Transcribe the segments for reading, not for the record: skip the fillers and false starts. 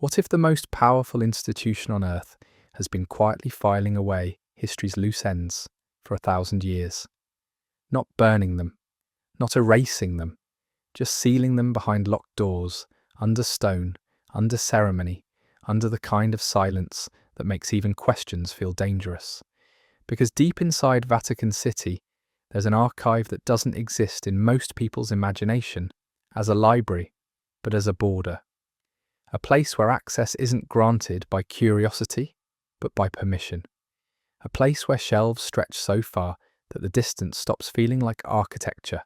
What if the most powerful institution on earth has been quietly filing away history's loose ends for 1,000 years? Not burning them, not erasing them, just sealing them behind locked doors, under stone, under ceremony, under the kind of silence that makes even questions feel dangerous. Because deep inside Vatican City, there's an archive that doesn't exist in most people's imagination as a library, but as a border. A place where access isn't granted by curiosity, but by permission. A place where shelves stretch so far that the distance stops feeling like architecture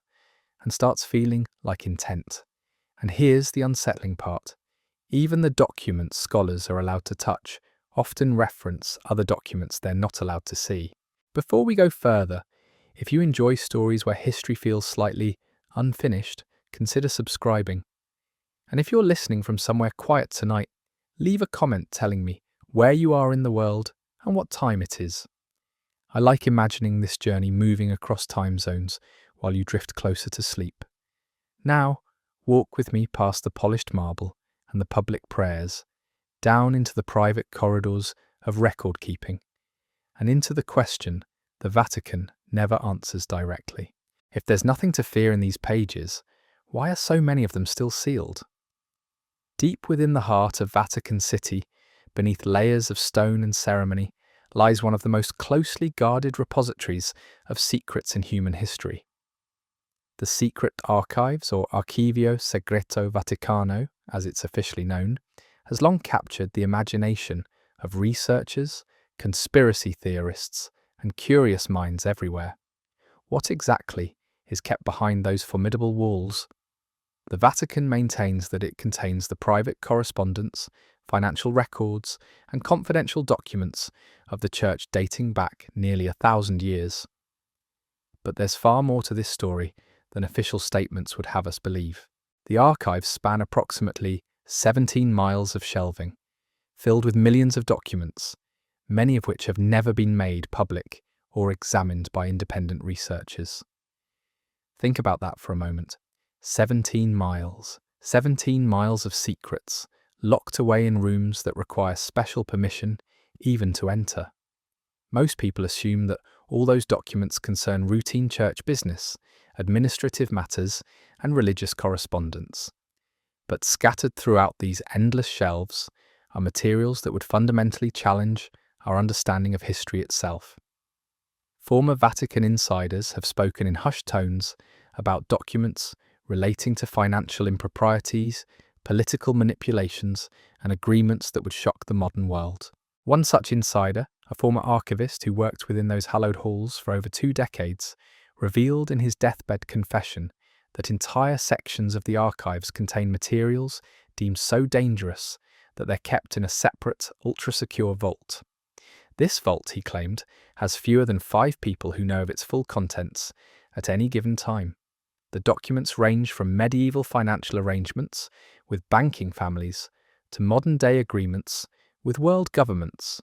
and starts feeling like intent. And here's the unsettling part. Even the documents scholars are allowed to touch often reference other documents they're not allowed to see. Before we go further, if you enjoy stories where history feels slightly unfinished, consider subscribing. And if you're listening from somewhere quiet tonight, leave a comment telling me where you are in the world and what time it is. I like imagining this journey moving across time zones while you drift closer to sleep. Now, walk with me past the polished marble and the public prayers, down into the private corridors of record keeping, and into the question the Vatican never answers directly. If there's nothing to fear in these pages, why are so many of them still sealed? Deep within the heart of Vatican City, beneath layers of stone and ceremony, lies one of the most closely guarded repositories of secrets in human history. The Secret Archives, or Archivio Segreto Vaticano, as it's officially known, has long captured the imagination of researchers, conspiracy theorists, and curious minds everywhere. What exactly is kept behind those formidable walls? The Vatican maintains that it contains the private correspondence, financial records, and confidential documents of the Church dating back nearly 1,000 years. But there's far more to this story than official statements would have us believe. The archives span approximately 17 miles of shelving, filled with millions of documents, many of which have never been made public or examined by independent researchers. Think about that for a moment. 17 miles of secrets, locked away in rooms that require special permission even to enter. Most people assume that all those documents concern routine church business, administrative matters, and religious correspondence. But scattered throughout these endless shelves are materials that would fundamentally challenge our understanding of history itself. Former Vatican insiders have spoken in hushed tones about documents relating to financial improprieties, political manipulations, and agreements that would shock the modern world. One such insider, a former archivist who worked within those hallowed halls for over 2 decades, revealed in his deathbed confession that entire sections of the archives contain materials deemed so dangerous that they're kept in a separate, ultra-secure vault. This vault, he claimed, has fewer than 5 people who know of its full contents at any given time. The documents range from medieval financial arrangements with banking families to modern-day agreements with world governments.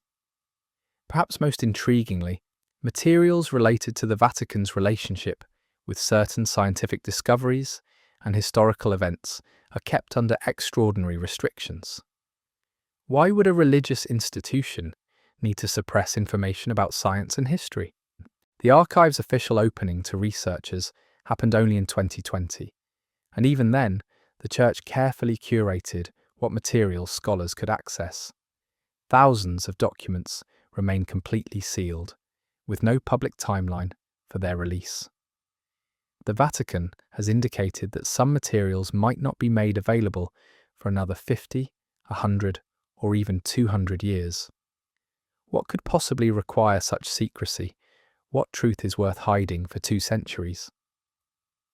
Perhaps most intriguingly, materials related to the Vatican's relationship with certain scientific discoveries and historical events are kept under extraordinary restrictions. Why would a religious institution need to suppress information about science and history? The archive's official opening to researchers happened only in 2020, and even then, the Church carefully curated what materials scholars could access. Thousands of documents remain completely sealed, with no public timeline for their release. The Vatican has indicated that some materials might not be made available for another 50, 100, or even 200 years. What could possibly require such secrecy? What truth is worth hiding for 2 centuries?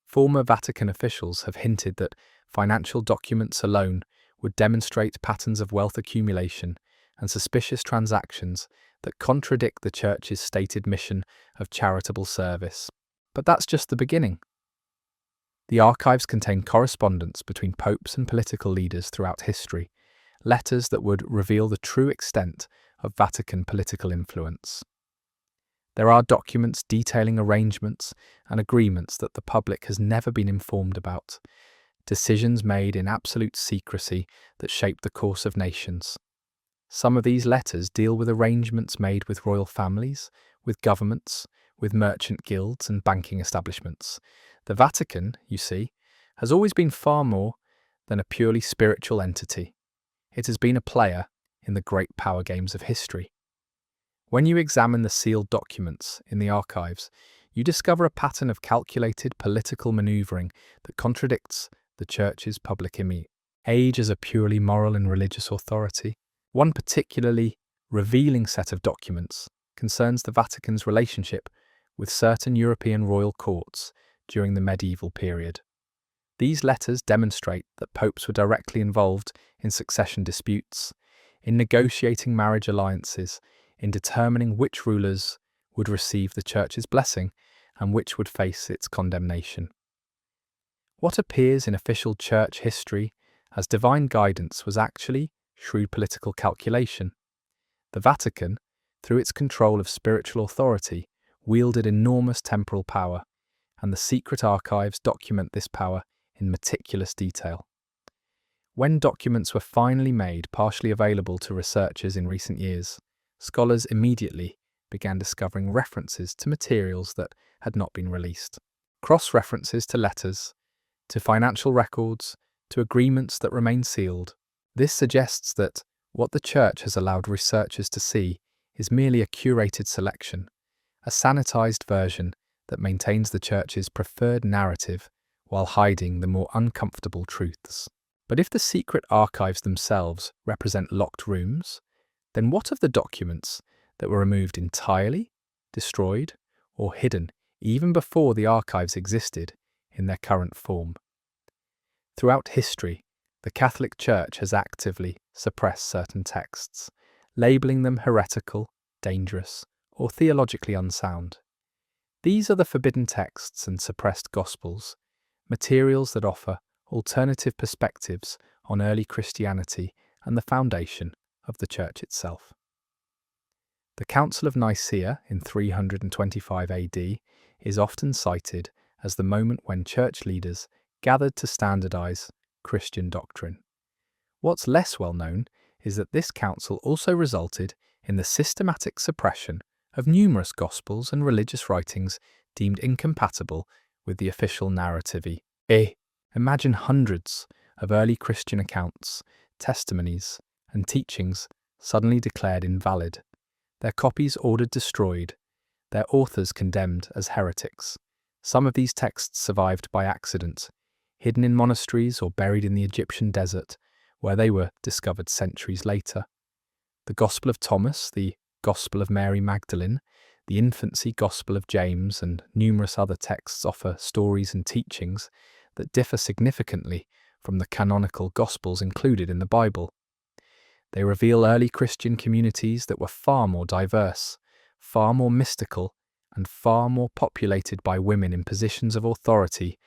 Former Vatican officials have hinted that financial documents alone would demonstrate patterns of wealth accumulation and suspicious transactions that contradict the Church's stated mission of charitable service. But that's just the beginning. The archives contain correspondence between popes and political leaders throughout history, letters that would reveal the true extent of Vatican political influence. There are documents detailing arrangements and agreements that the public has never been informed about, decisions made in absolute secrecy that shaped the course of nations. Some of these letters deal with arrangements made with royal families, with governments, with merchant guilds and banking establishments. The Vatican, you see, has always been far more than a purely spiritual entity. It has been a player in the great power games of history. When you examine the sealed documents in the archives, you discover a pattern of calculated political maneuvering that contradicts the Church's public image as a purely moral and religious authority. One particularly revealing set of documents concerns the Vatican's relationship with certain European royal courts during the medieval period. These letters demonstrate that popes were directly involved in succession disputes, in negotiating marriage alliances, in determining which rulers would receive the Church's blessing and which would face its condemnation. What appears in official Church history as divine guidance was actually shrewd political calculation. The Vatican, through its control of spiritual authority, wielded enormous temporal power, and the secret archives document this power in meticulous detail. When documents were finally made partially available to researchers in recent years, scholars immediately began discovering references to materials that had not been released. Cross-references to letters, to financial records, to agreements that remain sealed. This suggests that what the Church has allowed researchers to see is merely a curated selection, a sanitized version that maintains the Church's preferred narrative while hiding the more uncomfortable truths. But if the secret archives themselves represent locked rooms, then what of the documents that were removed entirely, destroyed, or hidden even before the archives existed in their current form? Throughout history, the Catholic Church has actively suppressed certain texts, labeling them heretical, dangerous, or theologically unsound. These are the forbidden texts and suppressed gospels, materials that offer alternative perspectives on early Christianity and the foundation of the Church itself. The Council of Nicaea in 325 AD is often cited as the moment when Church leaders gathered to standardize Christian doctrine. What's less well known is that this council also resulted in the systematic suppression of numerous gospels and religious writings deemed incompatible with the official narrative. Imagine hundreds of early Christian accounts, testimonies, and teachings suddenly declared invalid, their copies ordered destroyed, their authors condemned as heretics. Some of these texts survived by accident, hidden in monasteries or buried in the Egyptian desert, where they were discovered centuries later. The Gospel of Thomas, the Gospel of Mary Magdalene, the Infancy Gospel of James, and numerous other texts offer stories and teachings that differ significantly from the canonical Gospels included in the Bible. They reveal early Christian communities that were far more diverse, far more mystical, and far more populated by women in positions of authority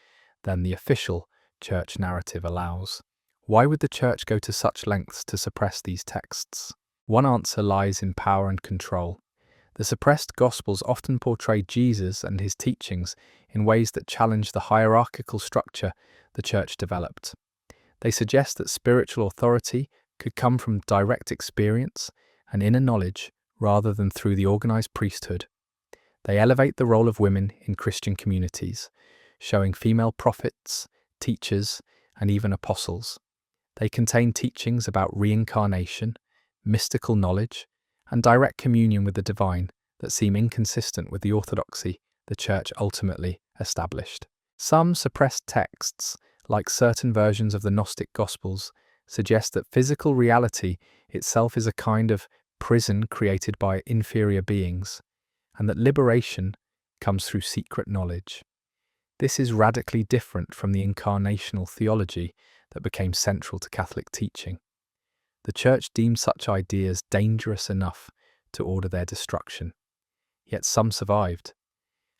than the official Church narrative allows. Why would the Church go to such lengths to suppress these texts? One answer lies in power and control. The suppressed Gospels often portray Jesus and his teachings in ways that challenge the hierarchical structure the Church developed. They suggest that spiritual authority could come from direct experience and inner knowledge rather than through the organized priesthood. They elevate the role of women in Christian communities, showing female prophets, teachers, and even apostles. They contain teachings about reincarnation, mystical knowledge, and direct communion with the divine that seem inconsistent with the orthodoxy the Church ultimately established. Some suppressed texts, like certain versions of the Gnostic Gospels, suggest that physical reality itself is a kind of prison created by inferior beings, and that liberation comes through secret knowledge. This is radically different from the incarnational theology that became central to Catholic teaching. The Church deemed such ideas dangerous enough to order their destruction. Yet some survived,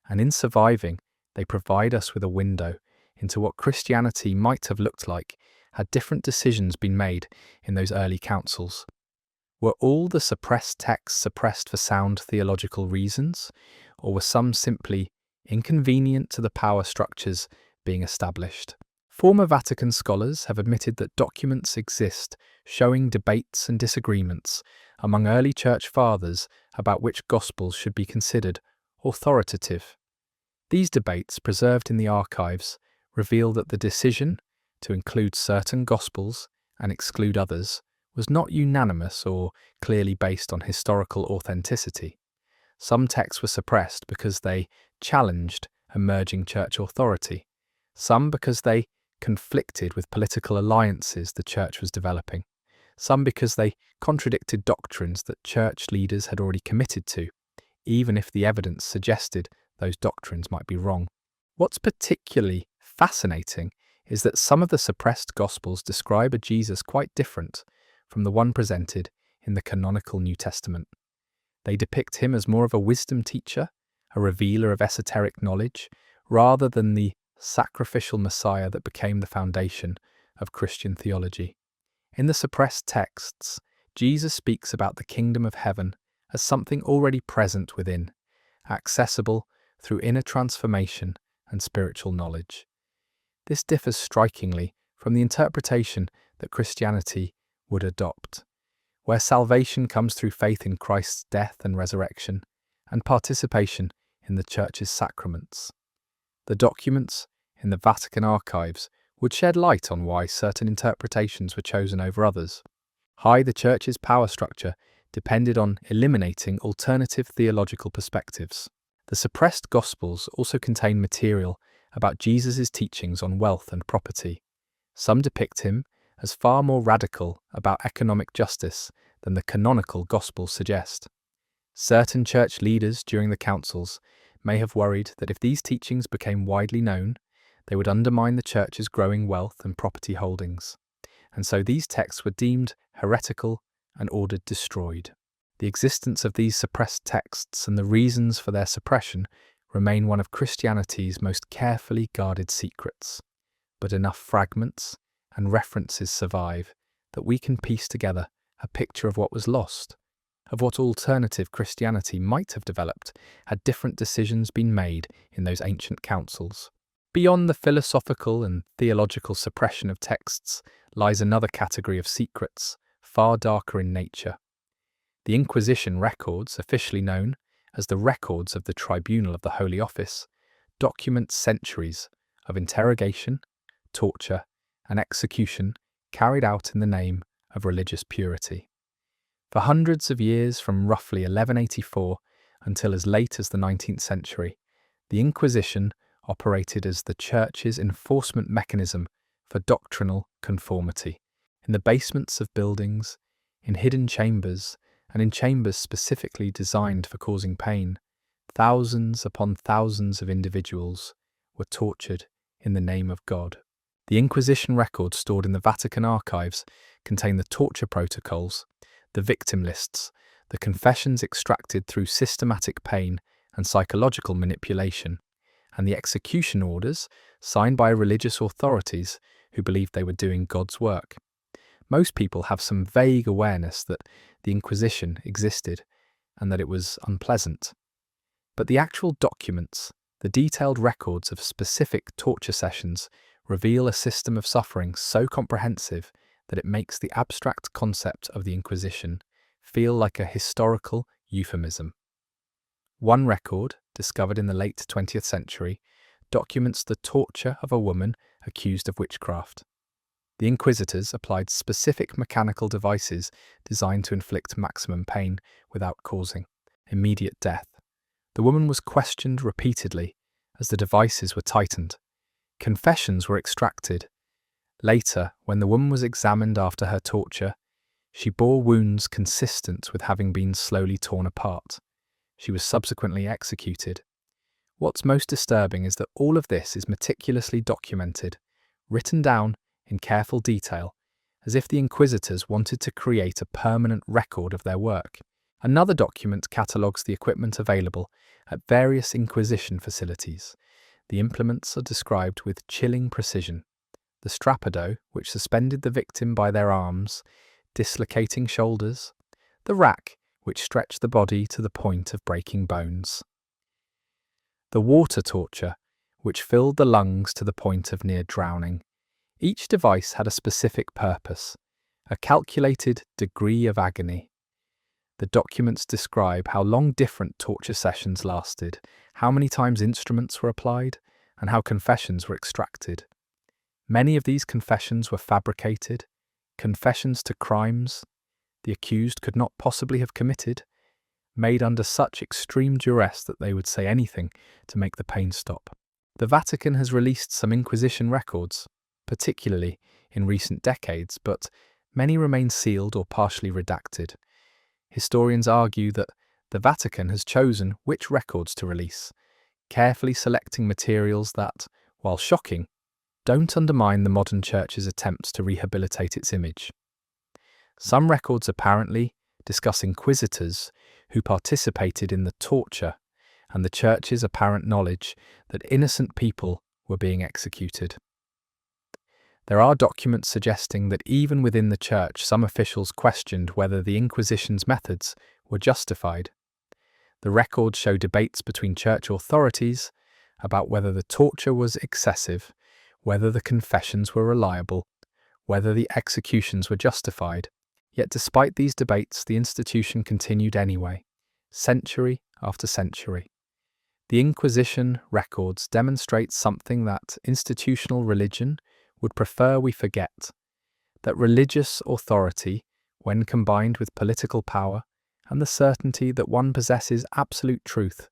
and in surviving, they provide us with a window into what Christianity might have looked like had different decisions been made in those early councils. Were all the suppressed texts suppressed for sound theological reasons, or were some simply inconvenient to the power structures being established? Former Vatican scholars have admitted that documents exist showing debates and disagreements among early church fathers about which gospels should be considered authoritative. These debates, preserved in the archives, reveal that the decision to include certain gospels and exclude others was not unanimous or clearly based on historical authenticity. Some texts were suppressed because they challenged emerging church authority, some because they conflicted with political alliances the church was developing, some because they contradicted doctrines that church leaders had already committed to, even if the evidence suggested those doctrines might be wrong. What's particularly fascinating is that some of the suppressed Gospels describe a Jesus quite different from the one presented in the canonical New Testament. They depict him as more of a wisdom teacher, a revealer of esoteric knowledge, rather than the sacrificial Messiah that became the foundation of Christian theology. In the suppressed texts, Jesus speaks about the kingdom of heaven as something already present within, accessible through inner transformation and spiritual knowledge. This differs strikingly from the interpretation that Christianity would adopt, where salvation comes through faith in Christ's death and resurrection and participation in the Church's sacraments. The documents in the Vatican archives would shed light on why certain interpretations were chosen over others. The Church's power structure depended on eliminating alternative theological perspectives. The suppressed Gospels also contain material about Jesus' teachings on wealth and property. Some depict him as far more radical about economic justice than the canonical Gospels suggest. Certain church leaders during the councils may have worried that if these teachings became widely known, they would undermine the church's growing wealth and property holdings, and so these texts were deemed heretical and ordered destroyed. The existence of these suppressed texts and the reasons for their suppression remain one of Christianity's most carefully guarded secrets, but enough fragments and references survive that we can piece together a picture of what was lost, of what alternative Christianity might have developed had different decisions been made in those ancient councils. Beyond the philosophical and theological suppression of texts lies another category of secrets, far darker in nature. The Inquisition records, officially known as the Records of the Tribunal of the Holy Office, document centuries of interrogation, torture, and execution carried out in the name of religious purity. For hundreds of years, from roughly 1184 until as late as the 19th century, the Inquisition operated as the Church's enforcement mechanism for doctrinal conformity. In the basements of buildings, in hidden chambers, and in chambers specifically designed for causing pain, thousands upon thousands of individuals were tortured in the name of God. The Inquisition records stored in the Vatican archives contain the torture protocols, the victim lists, the confessions extracted through systematic pain and psychological manipulation, and the execution orders signed by religious authorities who believed they were doing God's work. Most people have some vague awareness that the Inquisition existed and that it was unpleasant. But the actual documents, the detailed records of specific torture sessions, reveal a system of suffering so comprehensive that it makes the abstract concept of the Inquisition feel like a historical euphemism. One record, discovered in the late 20th century, documents the torture of a woman accused of witchcraft. The inquisitors applied specific mechanical devices designed to inflict maximum pain without causing immediate death. The woman was questioned repeatedly as the devices were tightened. Confessions were extracted. Later, when the woman was examined after her torture, she bore wounds consistent with having been slowly torn apart. She was subsequently executed. What's most disturbing is that all of this is meticulously documented, written down in careful detail, as if the inquisitors wanted to create a permanent record of their work. Another document catalogues the equipment available at various Inquisition facilities. The implements are described with chilling precision. The strappado, which suspended the victim by their arms, dislocating shoulders. The rack, which stretched the body to the point of breaking bones. The water torture, which filled the lungs to the point of near drowning. Each device had a specific purpose, a calculated degree of agony. The documents describe how long different torture sessions lasted, how many times instruments were applied, and how confessions were extracted. Many of these confessions were fabricated, confessions to crimes the accused could not possibly have committed, made under such extreme duress that they would say anything to make the pain stop. The Vatican has released some Inquisition records, particularly in recent decades, but many remain sealed or partially redacted. Historians argue that the Vatican has chosen which records to release, carefully selecting materials that, while shocking, don't undermine the modern Church's attempts to rehabilitate its image. Some records apparently discuss inquisitors who participated in the torture and the Church's apparent knowledge that innocent people were being executed. There are documents suggesting that even within the Church, some officials questioned whether the Inquisition's methods were justified. The records show debates between Church authorities about whether the torture was excessive, whether the confessions were reliable, whether the executions were justified. Yet despite these debates, the institution continued anyway, century after century. The Inquisition records demonstrate something that institutional religion would prefer we forget, that religious authority, when combined with political power and the certainty that one possesses absolute truth,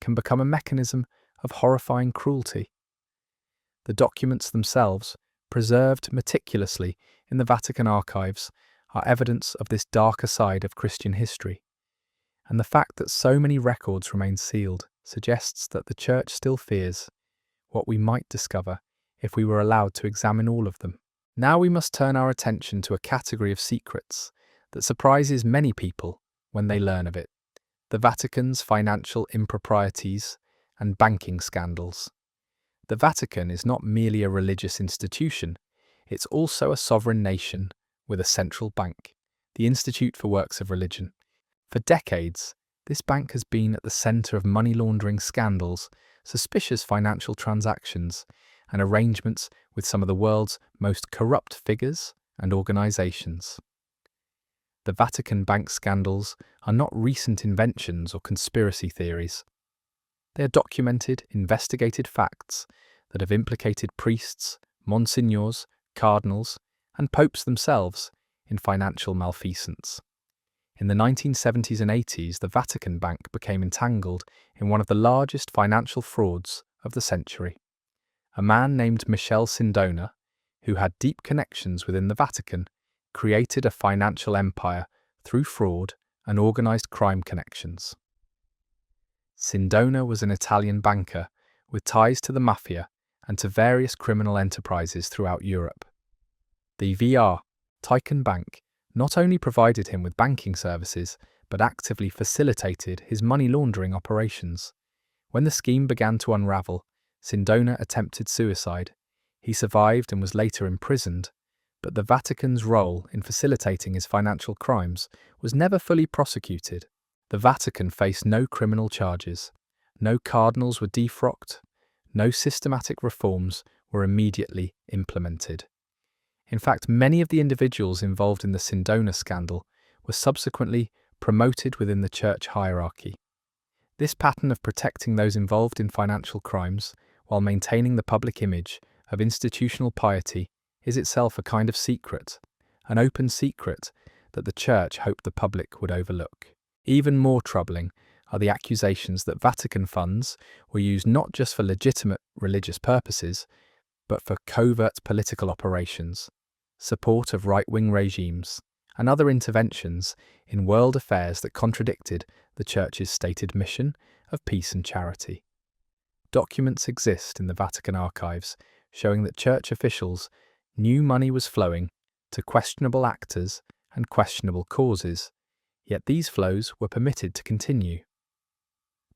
can become a mechanism of horrifying cruelty. The documents themselves, preserved meticulously in the Vatican archives, are evidence of this darker side of Christian history, and the fact that so many records remain sealed suggests that the Church still fears what we might discover if we were allowed to examine all of them. Now we must turn our attention to a category of secrets that surprises many people when they learn of it: the Vatican's financial improprieties and banking scandals. The Vatican is not merely a religious institution, it's also a sovereign nation with a central bank, the Institute for Works of Religion. For decades, this bank has been at the centre of money laundering scandals, suspicious financial transactions, and arrangements with some of the world's most corrupt figures and organisations. The Vatican bank scandals are not recent inventions or conspiracy theories. They are documented, investigated facts that have implicated priests, monsignors, cardinals, and popes themselves in financial malfeasance. In the 1970s and 80s, the Vatican Bank became entangled in one of the largest financial frauds of the century. A man named Michel Sindona, who had deep connections within the Vatican, created a financial empire through fraud and organised crime connections. Sindona was an Italian banker with ties to the mafia and to various criminal enterprises throughout Europe. The Vatican Bank not only provided him with banking services, but actively facilitated his money laundering operations. When the scheme began to unravel, Sindona attempted suicide. He survived and was later imprisoned, but the Vatican's role in facilitating his financial crimes was never fully prosecuted. The Vatican faced no criminal charges, no cardinals were defrocked, no systematic reforms were immediately implemented. In fact, many of the individuals involved in the Sindona scandal were subsequently promoted within the church hierarchy. This pattern of protecting those involved in financial crimes while maintaining the public image of institutional piety is itself a kind of secret, an open secret that the Church hoped the public would overlook. Even more troubling are the accusations that Vatican funds were used not just for legitimate religious purposes, but for covert political operations, support of right-wing regimes, and other interventions in world affairs that contradicted the Church's stated mission of peace and charity. Documents exist in the Vatican archives showing that Church officials knew money was flowing to questionable actors and questionable causes, yet these flows were permitted to continue.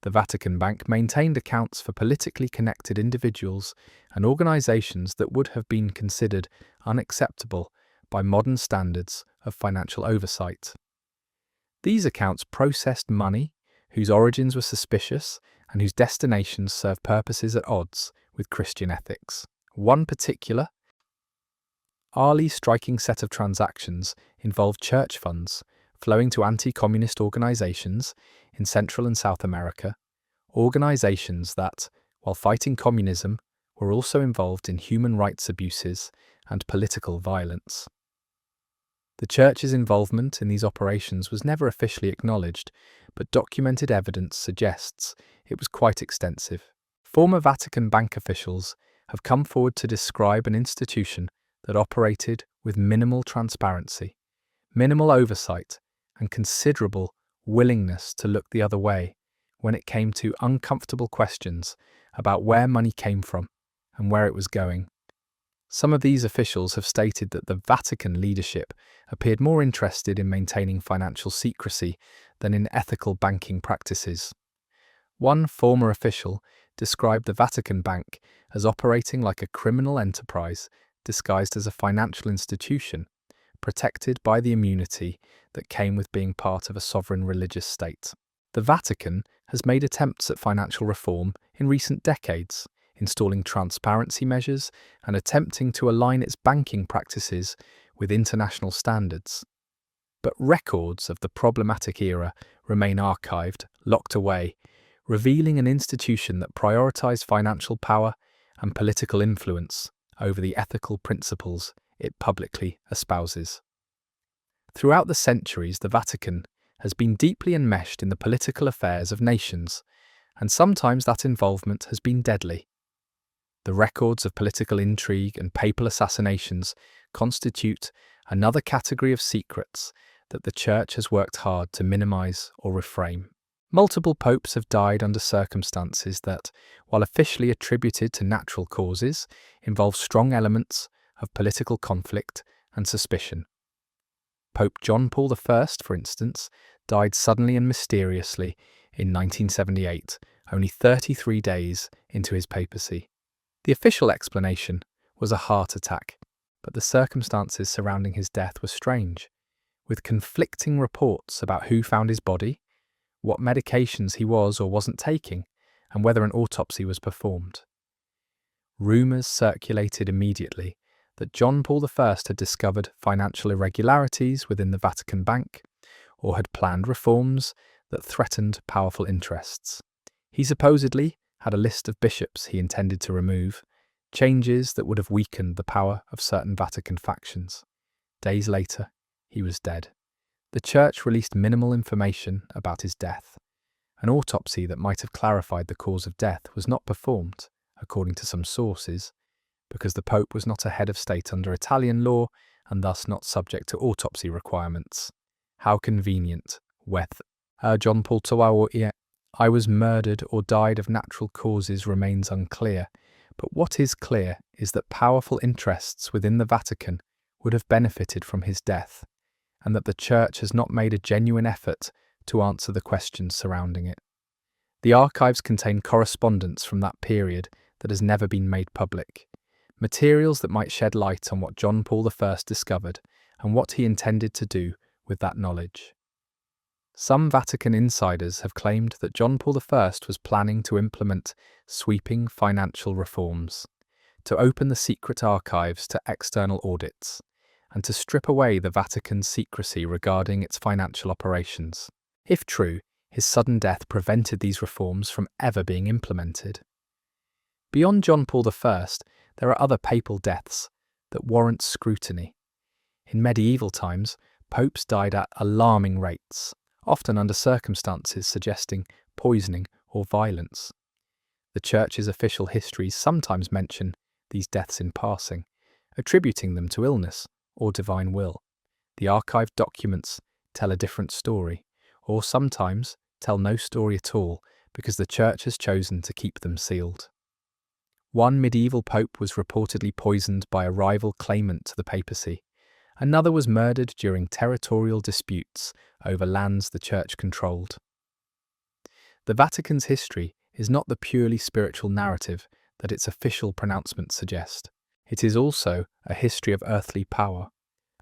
The Vatican Bank maintained accounts for politically connected individuals and organisations that would have been considered unacceptable by modern standards of financial oversight. These accounts processed money whose origins were suspicious and whose destinations served purposes at odds with Christian ethics. One particular Ali's striking set of transactions involved church funds flowing to anti-communist organizations in Central and South America, organizations that, while fighting communism, were also involved in human rights abuses and political violence. The Church's involvement in these operations was never officially acknowledged, but documented evidence suggests it was quite extensive. Former Vatican bank officials have come forward to describe an institution that operated with minimal transparency, minimal oversight, and considerable willingness to look the other way when it came to uncomfortable questions about where money came from and where it was going. Some of these officials have stated that the Vatican leadership appeared more interested in maintaining financial secrecy than in ethical banking practices. One former official described the Vatican Bank as operating like a criminal enterprise disguised as a financial institution, protected by the immunity that came with being part of a sovereign religious state. The Vatican has made attempts at financial reform in recent decades, installing transparency measures and attempting to align its banking practices with international standards. But records of the problematic era remain archived, locked away, revealing an institution that prioritized financial power and political influence over the ethical principles it publicly espouses. Throughout the centuries, the Vatican has been deeply enmeshed in the political affairs of nations, and sometimes that involvement has been deadly. The records of political intrigue and papal assassinations constitute another category of secrets that the Church has worked hard to minimize or reframe. Multiple popes have died under circumstances that, while officially attributed to natural causes, involve strong elements of political conflict and suspicion. Pope John Paul I, for instance, died suddenly and mysteriously in 1978, only 33 days into his papacy. The official explanation was a heart attack, but the circumstances surrounding his death were strange, with conflicting reports about who found his body, what medications he was or wasn't taking, and whether an autopsy was performed. Rumours circulated immediately that John Paul I had discovered financial irregularities within the Vatican Bank, or had planned reforms that threatened powerful interests. He supposedly had a list of bishops he intended to remove, changes that would have weakened the power of certain Vatican factions. Days later, he was dead. The Church released minimal information about his death. An autopsy that might have clarified the cause of death was not performed, according to some sources, because the Pope was not a head of state under Italian law and thus not subject to autopsy requirements. How convenient. John Paul II I was murdered or died of natural causes remains unclear, but what is clear is that powerful interests within the Vatican would have benefited from his death, and that the Church has not made a genuine effort to answer the questions surrounding it. The archives contain correspondence from that period that has never been made public, materials that might shed light on what John Paul I discovered and what he intended to do with that knowledge. Some Vatican insiders have claimed that John Paul I was planning to implement sweeping financial reforms, to open the secret archives to external audits, and to strip away the Vatican's secrecy regarding its financial operations. If true, his sudden death prevented these reforms from ever being implemented. Beyond John Paul I, there are other papal deaths that warrant scrutiny. In medieval times, popes died at alarming rates, often under circumstances suggesting poisoning or violence. The Church's official histories sometimes mention these deaths in passing, attributing them to illness or divine will. The archived documents tell a different story, or sometimes tell no story at all because the Church has chosen to keep them sealed. One medieval pope was reportedly poisoned by a rival claimant to the papacy. Another was murdered during territorial disputes over lands the Church controlled. The Vatican's history is not the purely spiritual narrative that its official pronouncements suggest. It is also a history of earthly power,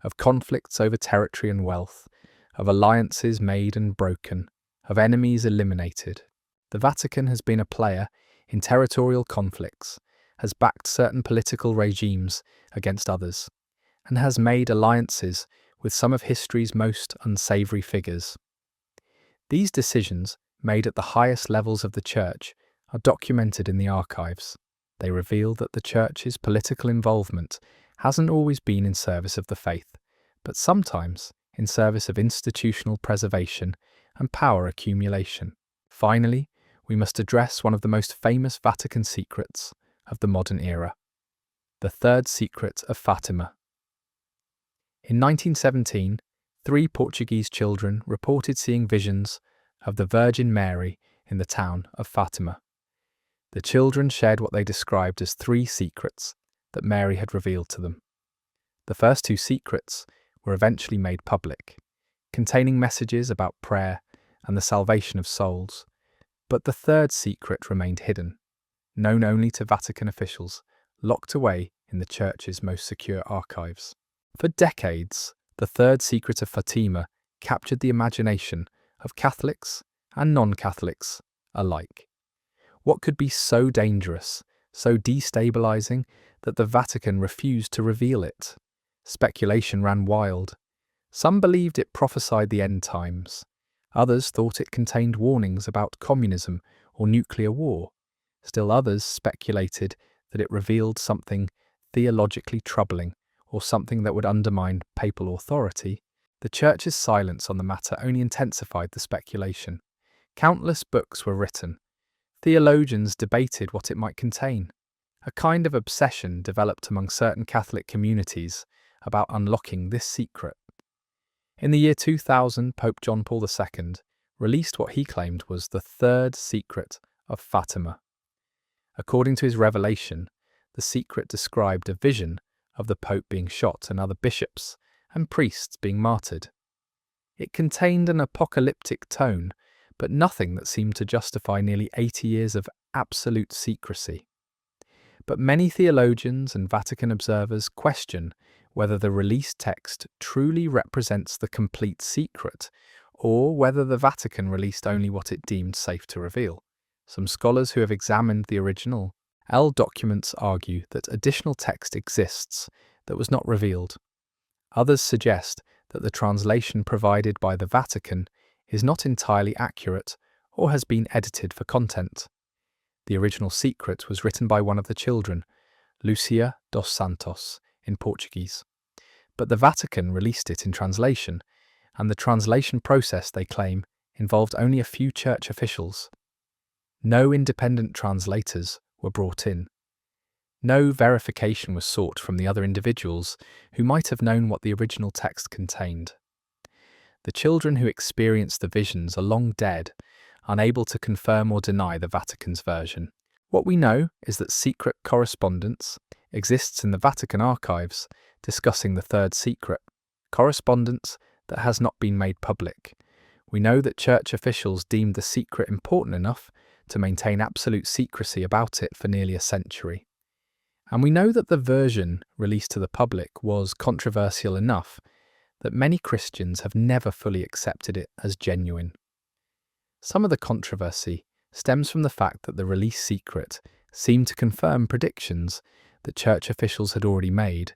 of conflicts over territory and wealth, of alliances made and broken, of enemies eliminated. The Vatican has been a player in territorial conflicts, has backed certain political regimes against others, and has made alliances with some of history's most unsavory figures. These decisions, made at the highest levels of the Church, are documented in the archives. They reveal that the Church's political involvement hasn't always been in service of the faith, but sometimes in service of institutional preservation and power accumulation. Finally, we must address one of the most famous Vatican secrets of the modern era: the third secret of Fatima. In 1917, 3 Portuguese children reported seeing visions of the Virgin Mary in the town of Fatima. The children shared what they described as 3 secrets that Mary had revealed to them. The first 2 secrets were eventually made public, containing messages about prayer and the salvation of souls, but the third secret remained hidden, known only to Vatican officials, locked away in the Church's most secure archives. For decades, the third secret of Fatima captured the imagination of Catholics and non-Catholics alike. What could be so dangerous, so destabilizing, that the Vatican refused to reveal it? Speculation ran wild. Some believed it prophesied the end times. Others thought it contained warnings about communism or nuclear war. Still others speculated that it revealed something theologically troubling or something that would undermine papal authority. The Church's silence on the matter only intensified the speculation. Countless books were written. Theologians debated what it might contain. A kind of obsession developed among certain Catholic communities about unlocking this secret. In the year 2000, Pope John Paul II released what he claimed was the third secret of Fatima. According to his revelation, the secret described a vision of the Pope being shot and other bishops and priests being martyred. It contained an apocalyptic tone, but nothing that seemed to justify nearly 80 years of absolute secrecy. But many theologians and Vatican observers question whether the released text truly represents the complete secret, or whether the Vatican released only what it deemed safe to reveal. Some scholars who have examined the original documents argue that additional text exists that was not revealed. Others suggest that the translation provided by the Vatican is not entirely accurate or has been edited for content. The original secret was written by one of the children, Lucia dos Santos, in Portuguese. But the Vatican released it in translation, and the translation process, they claim, involved only a few church officials. No independent translators were brought in. No verification was sought from the other individuals who might have known what the original text contained. The children who experienced the visions are long dead, unable to confirm or deny the Vatican's version. What we know is that secret correspondence exists in the Vatican archives discussing the third secret, correspondence that has not been made public. We know that church officials deemed the secret important enough to maintain absolute secrecy about it for nearly a century. And we know that the version released to the public was controversial enough that many Christians have never fully accepted it as genuine. Some of the controversy stems from the fact that the released secret seemed to confirm predictions that church officials had already made,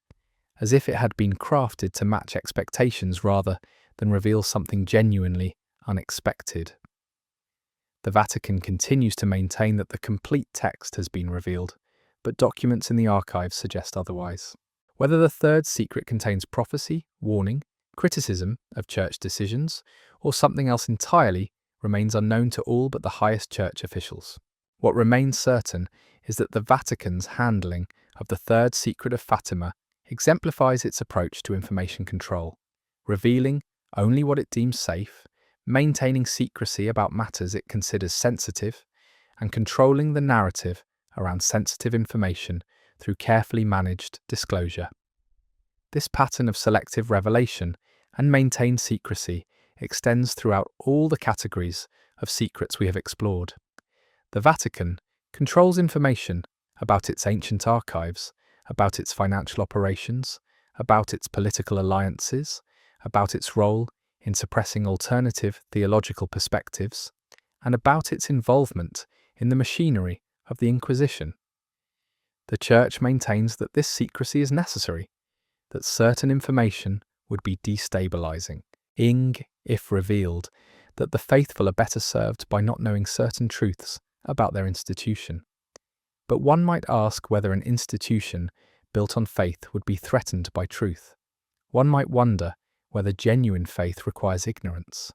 as if it had been crafted to match expectations rather than reveal something genuinely unexpected. The Vatican continues to maintain that the complete text has been revealed, but documents in the archives suggest otherwise. Whether the third secret contains prophecy, warning, criticism of church decisions, or something else entirely remains unknown to all but the highest church officials. What remains certain is that the Vatican's handling of the third secret of Fatima exemplifies its approach to information control, revealing only what it deems safe, maintaining secrecy about matters it considers sensitive, and controlling the narrative around sensitive information through carefully managed disclosure. This pattern of selective revelation and maintained secrecy extends throughout all the categories of secrets we have explored. The Vatican controls information about its ancient archives, about its financial operations, about its political alliances, about its role in suppressing alternative theological perspectives, and about its involvement in the machinery of the Inquisition. The Church maintains that this secrecy is necessary. that certain information would be destabilizing, if revealed, that the faithful are better served by not knowing certain truths about their institution. But one might ask whether an institution built on faith would be threatened by truth. One might wonder whether genuine faith requires ignorance.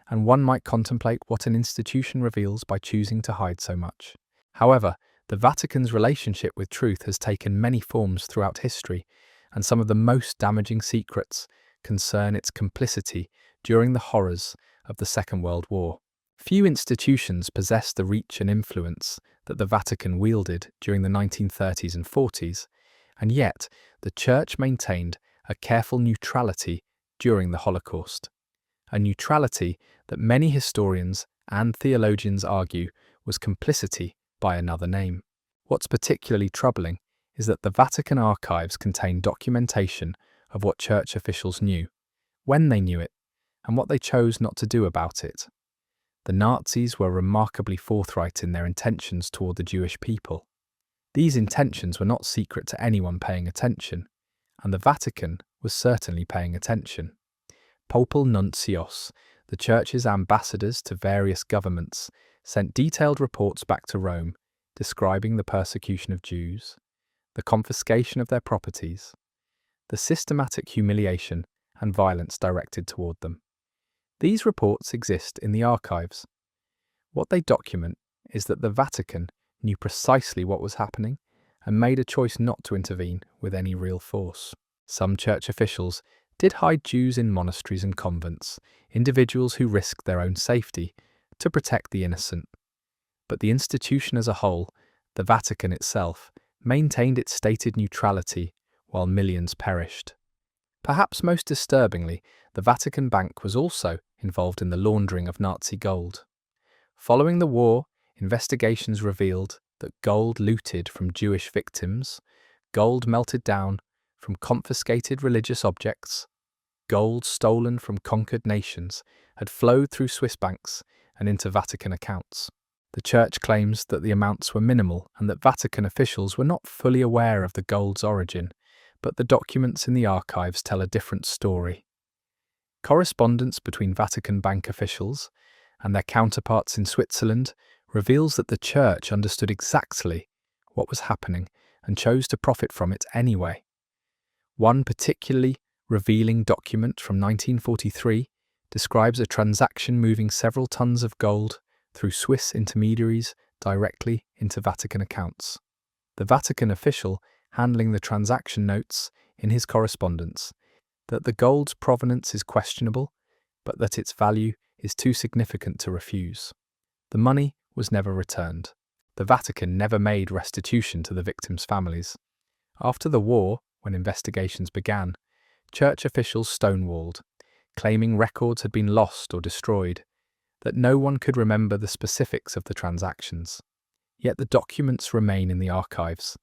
And one might contemplate what an institution reveals by choosing to hide so much. However, the Vatican's relationship with truth has taken many forms throughout history, and some of the most damaging secrets concern its complicity during the horrors of the Second World War. Few institutions possess the reach and influence that the Vatican wielded during the 1930s and 40s, and yet the Church maintained a careful neutrality during the Holocaust, a neutrality that many historians and theologians argue was complicity by another name. What's particularly troubling is that the Vatican archives contain documentation of what Church officials knew, when they knew it, and what they chose not to do about it. The Nazis were remarkably forthright in their intentions toward the Jewish people. These intentions were not secret to anyone paying attention, and the Vatican was certainly paying attention. Papal nuncios, the Church's ambassadors to various governments, sent detailed reports back to Rome describing the persecution of Jews, the confiscation of their properties, the systematic humiliation and violence directed toward them. These reports exist in the archives. What they document is that the Vatican knew precisely what was happening and made a choice not to intervene with any real force. Some Church officials did hide Jews in monasteries and convents, individuals who risked their own safety to protect the innocent. But the institution as a whole, the Vatican itself, maintained its stated neutrality while millions perished. Perhaps most disturbingly, the Vatican Bank was also involved in the laundering of Nazi gold. Following the war, investigations revealed that gold looted from Jewish victims, gold melted down from confiscated religious objects, gold stolen from conquered nations had flowed through Swiss banks and into Vatican accounts. The Church claims that the amounts were minimal and that Vatican officials were not fully aware of the gold's origin, but the documents in the archives tell a different story. Correspondence between Vatican bank officials and their counterparts in Switzerland reveals that the Church understood exactly what was happening and chose to profit from it anyway. One particularly revealing document from 1943 describes a transaction moving several tons of gold through Swiss intermediaries directly into Vatican accounts. The Vatican official handling the transaction notes in his correspondence that the gold's provenance is questionable, but that its value is too significant to refuse. The money was never returned. The Vatican never made restitution to the victims' families. After the war, when investigations began, Church officials stonewalled, claiming records had been lost or destroyed, that no one could remember the specifics of the transactions. Yet the documents remain in the archives,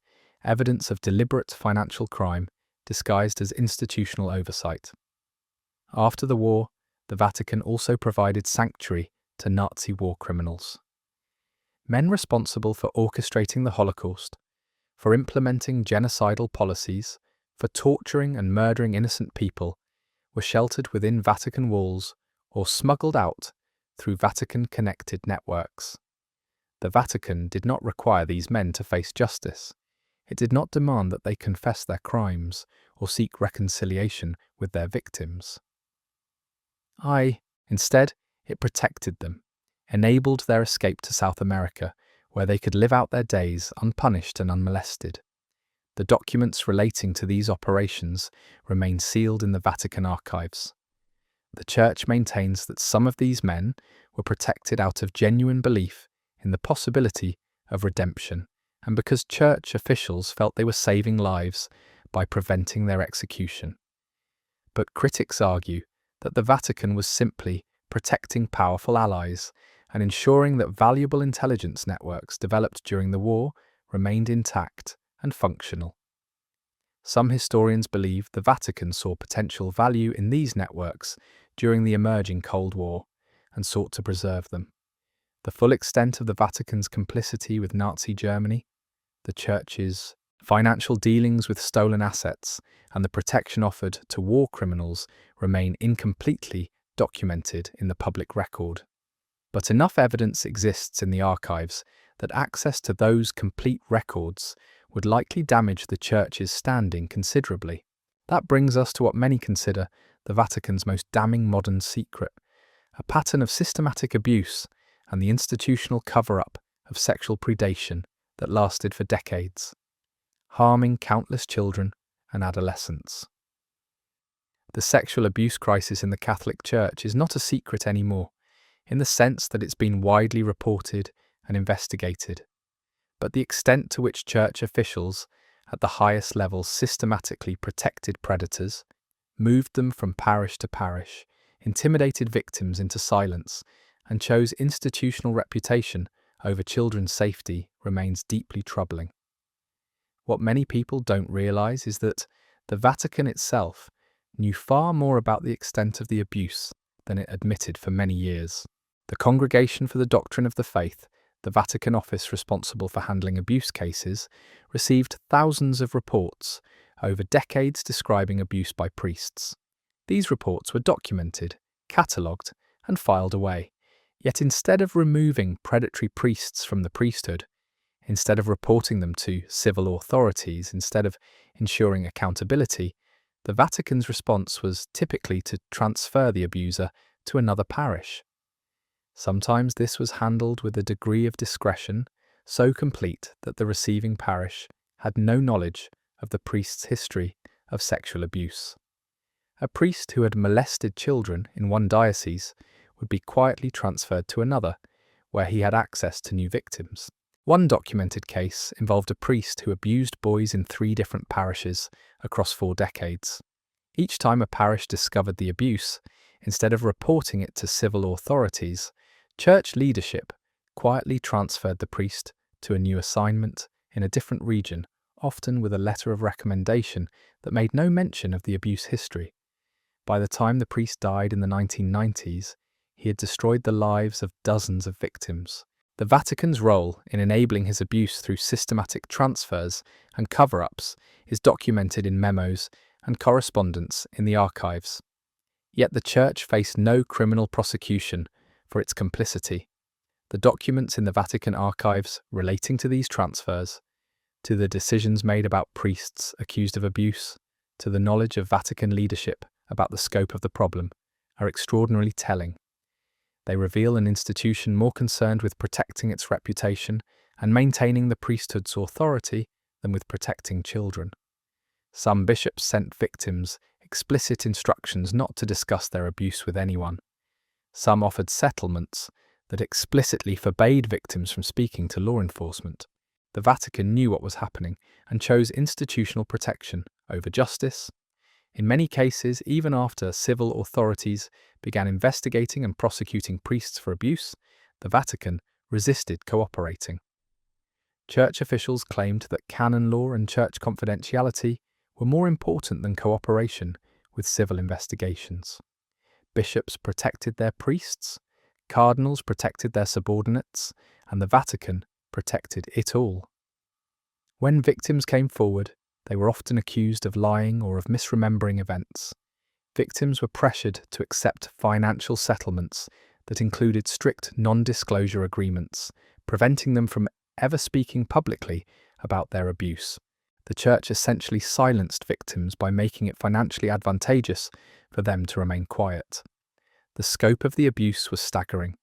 evidence of deliberate financial crime disguised as institutional oversight. After the war, the Vatican also provided sanctuary to Nazi war criminals. Men responsible for orchestrating the Holocaust, for implementing genocidal policies, for torturing and murdering innocent people, were sheltered within Vatican walls or smuggled out through Vatican-connected networks. The Vatican did not require these men to face justice. It did not demand that they confess their crimes or seek reconciliation with their victims. Instead, it protected them, enabled their escape to South America, where they could live out their days unpunished and unmolested. The documents relating to these operations remain sealed in the Vatican archives. The Church maintains that some of these men were protected out of genuine belief in the possibility of redemption, and because Church officials felt they were saving lives by preventing their execution. But critics argue that the Vatican was simply protecting powerful allies and ensuring that valuable intelligence networks developed during the war remained intact and functional. Some historians believe the Vatican saw potential value in these networks during the emerging Cold War and sought to preserve them. The full extent of the Vatican's complicity with Nazi Germany, the Church's Financial dealings with stolen assets and the protection offered to war criminals remain incompletely documented in the public record. But enough evidence exists in the archives that access to those complete records would likely damage the Church's standing considerably. That brings us to what many consider the Vatican's most damning modern secret, a pattern of systematic abuse and the institutional cover-up of sexual predation that lasted for decades, harming countless children and adolescents. The sexual abuse crisis in the Catholic Church is not a secret anymore, in the sense that it's been widely reported and investigated. But the extent to which church officials at the highest levels systematically protected predators, moved them from parish to parish, intimidated victims into silence, and chose institutional reputation over children's safety remains deeply troubling. What many people don't realize is that the Vatican itself knew far more about the extent of the abuse than it admitted for many years. The Congregation for the Doctrine of the Faith, the Vatican office responsible for handling abuse cases, received thousands of reports over decades describing abuse by priests. These reports were documented, catalogued, and filed away. Yet instead of removing predatory priests from the priesthood, instead of reporting them to civil authorities, instead of ensuring accountability, the Vatican's response was typically to transfer the abuser to another parish. Sometimes this was handled with a degree of discretion so complete that the receiving parish had no knowledge of the priest's history of sexual abuse. A priest who had molested children in one diocese would be quietly transferred to another, where he had access to new victims. One documented case involved a priest who abused boys in 3 different parishes across 4 decades. Each time a parish discovered the abuse, instead of reporting it to civil authorities, church leadership quietly transferred the priest to a new assignment in a different region, often with a letter of recommendation that made no mention of the abuse history. By the time the priest died in the 1990s, he had destroyed the lives of dozens of victims. The Vatican's role in enabling his abuse through systematic transfers and cover-ups is documented in memos and correspondence in the archives. Yet the Church faced no criminal prosecution for its complicity. The documents in the Vatican archives relating to these transfers, to the decisions made about priests accused of abuse, to the knowledge of Vatican leadership about the scope of the problem, are extraordinarily telling. They reveal an institution more concerned with protecting its reputation and maintaining the priesthood's authority than with protecting children. Some bishops sent victims explicit instructions not to discuss their abuse with anyone. Some offered settlements that explicitly forbade victims from speaking to law enforcement. The Vatican knew what was happening and chose institutional protection over justice. In many cases, even after civil authorities began investigating and prosecuting priests for abuse, the Vatican resisted cooperating. Church officials claimed that canon law and church confidentiality were more important than cooperation with civil investigations. Bishops protected their priests, cardinals protected their subordinates, and the Vatican protected it all. When victims came forward, they were often accused of lying or of misremembering events. Victims were pressured to accept financial settlements that included strict non-disclosure agreements, preventing them from ever speaking publicly about their abuse. The Church essentially silenced victims by making it financially advantageous for them to remain quiet. The scope of the abuse was staggering.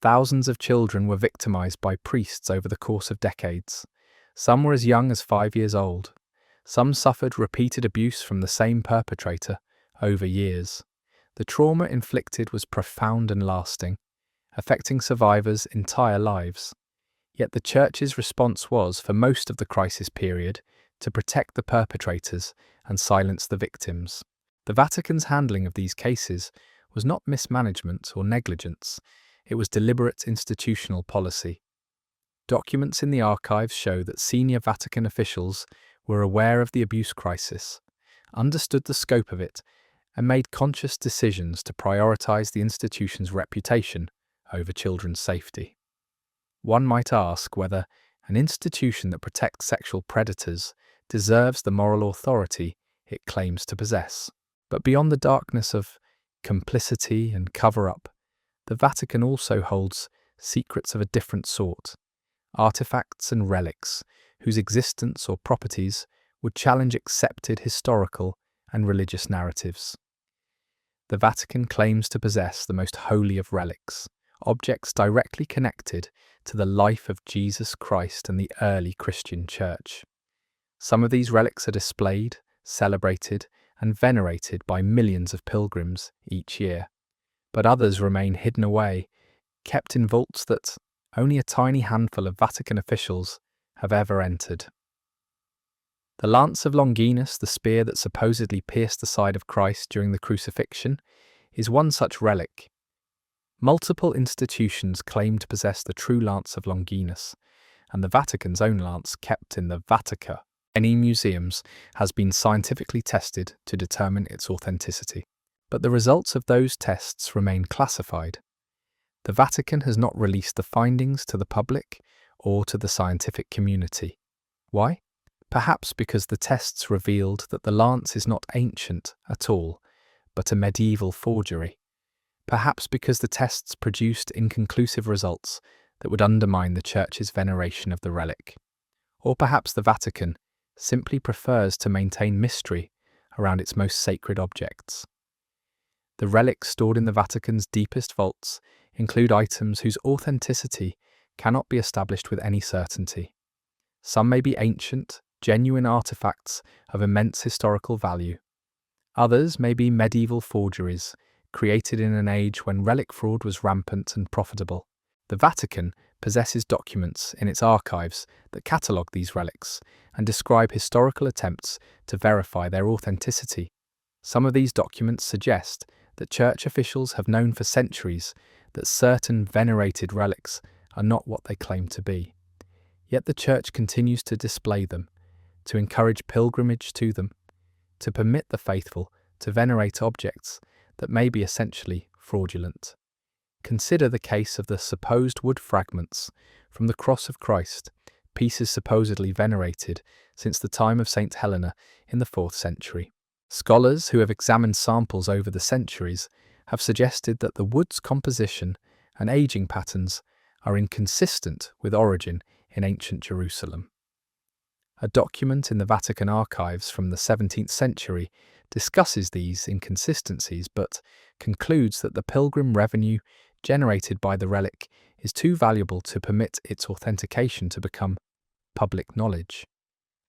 Thousands of children were victimized by priests over the course of decades. Some were as young as 5 years old. Some suffered repeated abuse from the same perpetrator over years. The trauma inflicted was profound and lasting, affecting survivors' entire lives. Yet the Church's response was, for most of the crisis period, to protect the perpetrators and silence the victims. The Vatican's handling of these cases was not mismanagement or negligence, it was deliberate institutional policy. Documents in the archives show that senior Vatican officials were aware of the abuse crisis, understood the scope of it, and made conscious decisions to prioritize the institution's reputation over children's safety. One might ask whether an institution that protects sexual predators deserves the moral authority it claims to possess. But beyond the darkness of complicity and cover-up, the Vatican also holds secrets of a different sort, artifacts and relics whose existence or properties would challenge accepted historical and religious narratives. The Vatican claims to possess the most holy of relics, objects directly connected to the life of Jesus Christ and the early Christian Church. Some of these relics are displayed, celebrated, and venerated by millions of pilgrims each year, but others remain hidden away, kept in vaults that only a tiny handful of Vatican officials have ever entered. The lance of Longinus, the spear that supposedly pierced the side of Christ during the crucifixion, is one such relic. Multiple institutions claim to possess the true lance of Longinus, and the Vatican's own lance, kept in the Vatican, many museums, has been scientifically tested to determine its authenticity. But the results of those tests remain classified. The Vatican has not released the findings to the public or to the scientific community. Why? Perhaps because the tests revealed that the lance is not ancient at all, but a medieval forgery. Perhaps because the tests produced inconclusive results that would undermine the Church's veneration of the relic. Or perhaps the Vatican simply prefers to maintain mystery around its most sacred objects. The relics stored in the Vatican's deepest vaults include items whose authenticity cannot be established with any certainty. Some may be ancient, genuine artifacts of immense historical value. Others may be medieval forgeries, created in an age when relic fraud was rampant and profitable. The Vatican possesses documents in its archives that catalogue these relics and describe historical attempts to verify their authenticity. Some of these documents suggest that Church officials have known for centuries that certain venerated relics are not what they claim to be. Yet the Church continues to display them, to encourage pilgrimage to them, to permit the faithful to venerate objects that may be essentially fraudulent. Consider the case of the supposed wood fragments from the cross of Christ, pieces supposedly venerated since the time of St. Helena in the 4th century. Scholars who have examined samples over the centuries have suggested that the wood's composition and aging patterns are inconsistent with origin in ancient Jerusalem. A document in the Vatican archives from the 17th century discusses these inconsistencies but concludes that the pilgrim revenue generated by the relic is too valuable to permit its authentication to become public knowledge.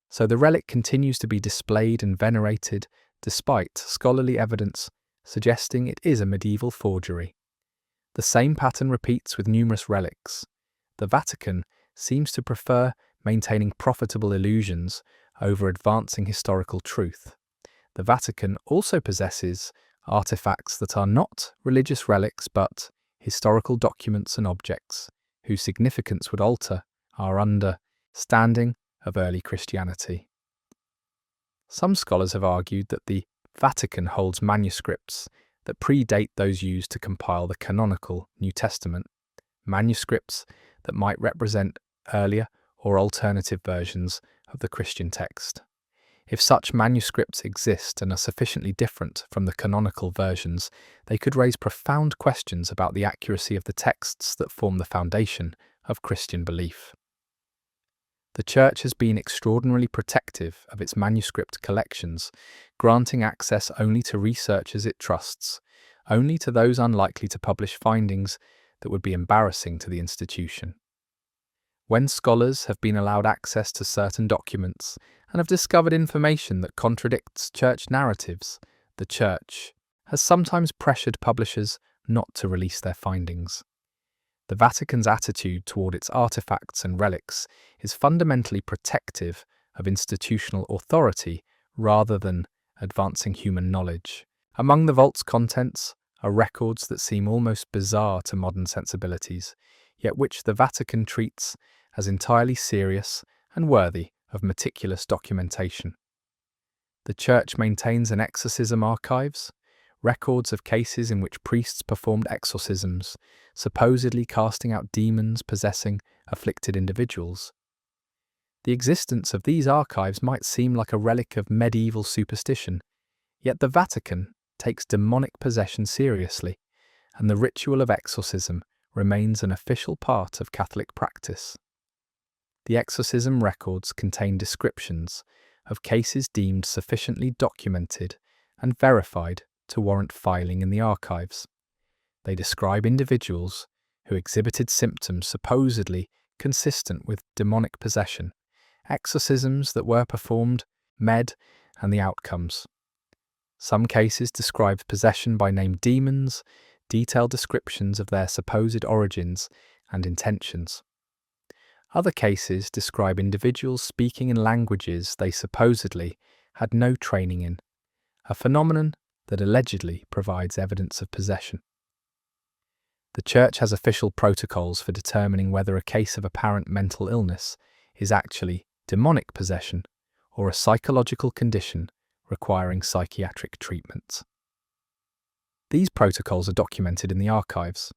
So the relic continues to be displayed and venerated despite scholarly evidence suggesting it is a medieval forgery. The same pattern repeats with numerous relics. The Vatican seems to prefer maintaining profitable illusions over advancing historical truth. The Vatican also possesses artifacts that are not religious relics but historical documents and objects whose significance would alter our understanding of early Christianity. Some scholars have argued that the Vatican holds manuscripts that predate those used to compile the canonical New Testament, manuscripts that might represent earlier or alternative versions of the Christian text. If such manuscripts exist and are sufficiently different from the canonical versions, they could raise profound questions about the accuracy of the texts that form the foundation of Christian belief. The Church has been extraordinarily protective of its manuscript collections, granting access only to researchers it trusts, only to those unlikely to publish findings that would be embarrassing to the institution. When scholars have been allowed access to certain documents and have discovered information that contradicts Church narratives, the Church has sometimes pressured publishers not to release their findings. The Vatican's attitude toward its artifacts and relics is fundamentally protective of institutional authority rather than advancing human knowledge. Among the vault's contents are records that seem almost bizarre to modern sensibilities, yet which the Vatican treats as entirely serious and worthy of meticulous documentation. The Church maintains an exorcism archives, records of cases in which priests performed exorcisms, supposedly casting out demons possessing afflicted individuals. The existence of these archives might seem like a relic of medieval superstition, yet the Vatican takes demonic possession seriously, and the ritual of exorcism remains an official part of Catholic practice. The exorcism records contain descriptions of cases deemed sufficiently documented and verified to warrant filing in the archives. They describe individuals who exhibited symptoms supposedly consistent with demonic possession, exorcisms that were performed, and the outcomes. Some cases describe possession by named demons, detailed descriptions of their supposed origins and intentions. Other cases describe individuals speaking in languages they supposedly had no training in, a phenomenon that allegedly provides evidence of possession. The Church has official protocols for determining whether a case of apparent mental illness is actually demonic possession or a psychological condition requiring psychiatric treatment. These protocols are documented in the archives.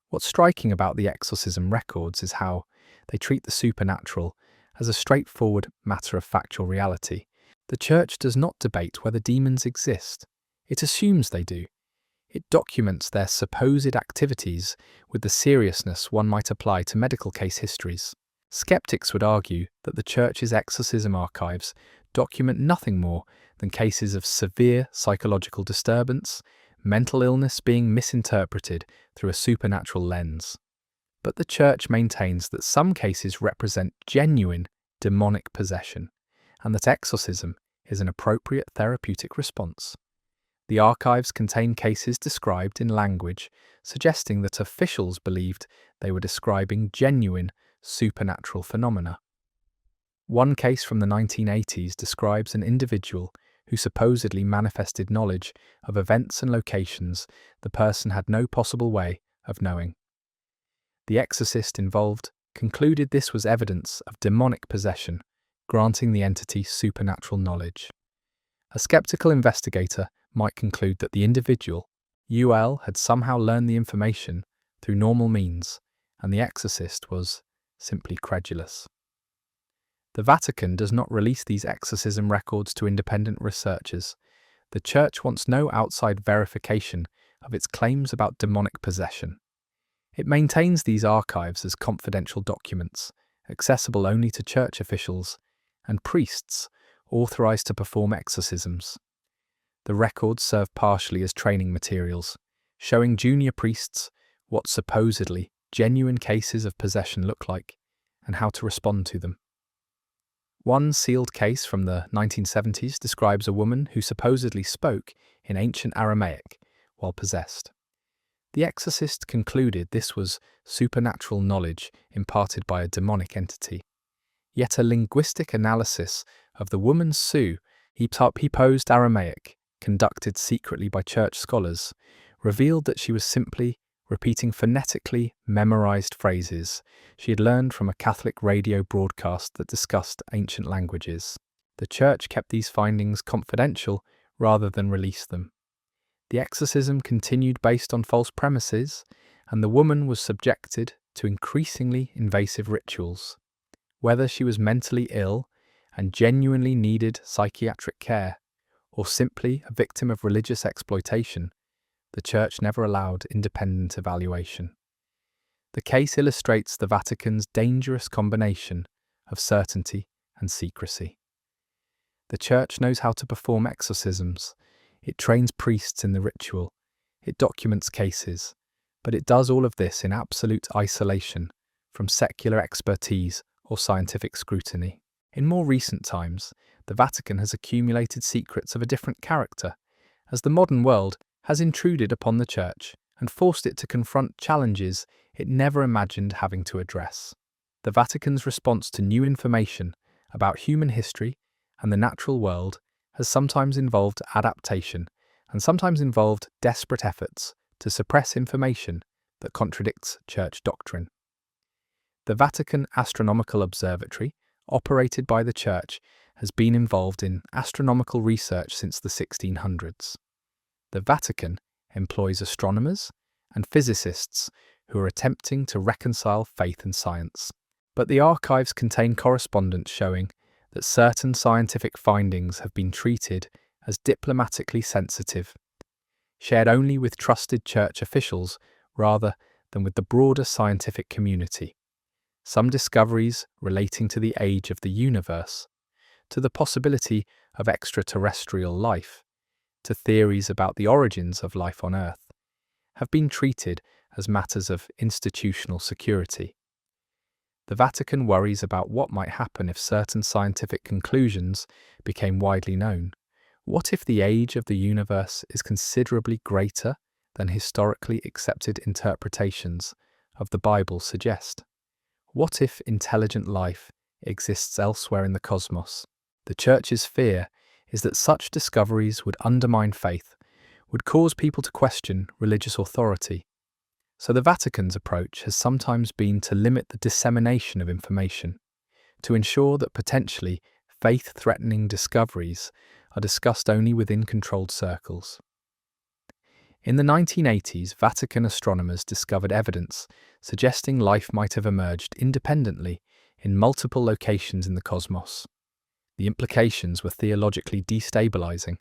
What's striking about the exorcism records is how they treat the supernatural as a straightforward matter of factual reality. The Church does not debate whether demons exist. It assumes they do. It documents their supposed activities with the seriousness one might apply to medical case histories. Skeptics would argue that the Church's exorcism archives document nothing more than cases of severe psychological disturbance, mental illness being misinterpreted through a supernatural lens. But the Church maintains that some cases represent genuine demonic possession, and that exorcism is an appropriate therapeutic response. The archives contain cases described in language suggesting that officials believed they were describing genuine supernatural phenomena. One case from the 1980s describes an individual who supposedly manifested knowledge of events and locations the person had no possible way of knowing. The exorcist involved concluded this was evidence of demonic possession, granting the entity supernatural knowledge. A skeptical investigator might conclude that the individual, UL, had somehow learned the information through normal means, and the exorcist was simply credulous. The Vatican does not release these exorcism records to independent researchers. The Church wants no outside verification of its claims about demonic possession. It maintains these archives as confidential documents, accessible only to Church officials and priests authorized to perform exorcisms. The records serve partially as training materials, showing junior priests what supposedly genuine cases of possession look like and how to respond to them. One sealed case from the 1970s describes a woman who supposedly spoke in ancient Aramaic while possessed. The exorcist concluded this was supernatural knowledge imparted by a demonic entity. Yet a linguistic analysis of the woman's he posed Aramaic, conducted secretly by Church scholars, revealed that she was simply repeating phonetically memorized phrases she had learned from a Catholic radio broadcast that discussed ancient languages. The Church kept these findings confidential rather than release them. The exorcism continued based on false premises, and the woman was subjected to increasingly invasive rituals. Whether she was mentally ill and genuinely needed psychiatric care, or simply a victim of religious exploitation, the Church never allowed independent evaluation. The case illustrates the Vatican's dangerous combination of certainty and secrecy. The Church knows how to perform exorcisms. It trains priests in the ritual. It documents cases. But it does all of this in absolute isolation from secular expertise or scientific scrutiny. In more recent times, the Vatican has accumulated secrets of a different character, as the modern world has intruded upon the Church and forced it to confront challenges it never imagined having to address. The Vatican's response to new information about human history and the natural world has sometimes involved adaptation and sometimes involved desperate efforts to suppress information that contradicts Church doctrine. The Vatican Astronomical Observatory, operated by the Church, has been involved in astronomical research since the 1600s. The Vatican employs astronomers and physicists who are attempting to reconcile faith and science. But the archives contain correspondence showing that certain scientific findings have been treated as diplomatically sensitive, shared only with trusted church officials rather than with the broader scientific community. Some discoveries relating to the age of the universe, to the possibility of extraterrestrial life, to theories about the origins of life on Earth, have been treated as matters of institutional security. The Vatican worries about what might happen if certain scientific conclusions became widely known. What if the age of the universe is considerably greater than historically accepted interpretations of the Bible suggest? What if intelligent life exists elsewhere in the cosmos? The Church's fear is that such discoveries would undermine faith, would cause people to question religious authority. So the Vatican's approach has sometimes been to limit the dissemination of information, to ensure that potentially faith-threatening discoveries are discussed only within controlled circles. In the 1980s, Vatican astronomers discovered evidence suggesting life might have emerged independently in multiple locations in the cosmos. The implications were theologically destabilizing.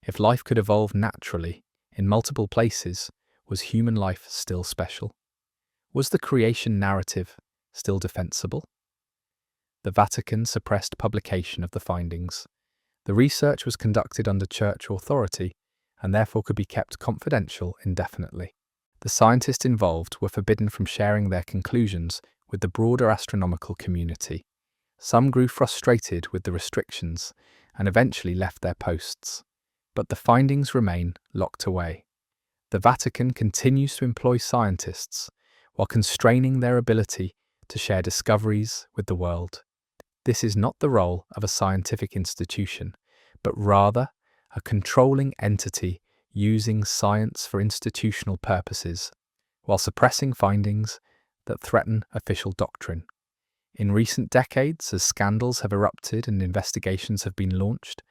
If life could evolve naturally in multiple places, was human life still special? Was the creation narrative still defensible? The Vatican suppressed publication of the findings. The research was conducted under church authority and therefore could be kept confidential indefinitely. The scientists involved were forbidden from sharing their conclusions with the broader astronomical community. Some grew frustrated with the restrictions and eventually left their posts, but the findings remain locked away. The Vatican continues to employ scientists while constraining their ability to share discoveries with the world. This is not the role of a scientific institution, but rather a controlling entity using science for institutional purposes, while suppressing findings that threaten official doctrine. In recent decades, as scandals have erupted and investigations have been launched,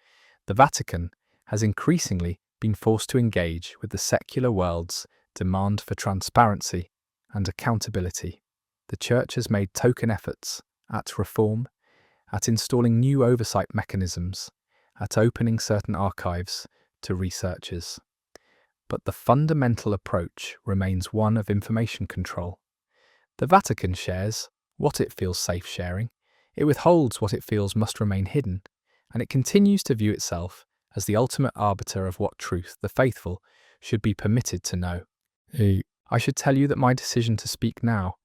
the Vatican has increasingly been forced to engage with the secular world's demand for transparency and accountability. The Church has made token efforts at reform, at installing new oversight mechanisms, at opening certain archives to researchers. But the fundamental approach remains one of information control. The Vatican shares what it feels safe sharing, it withholds what it feels must remain hidden, and it continues to view itself as the ultimate arbiter of what truth the faithful should be permitted to know. I should tell you that my decision to speak now,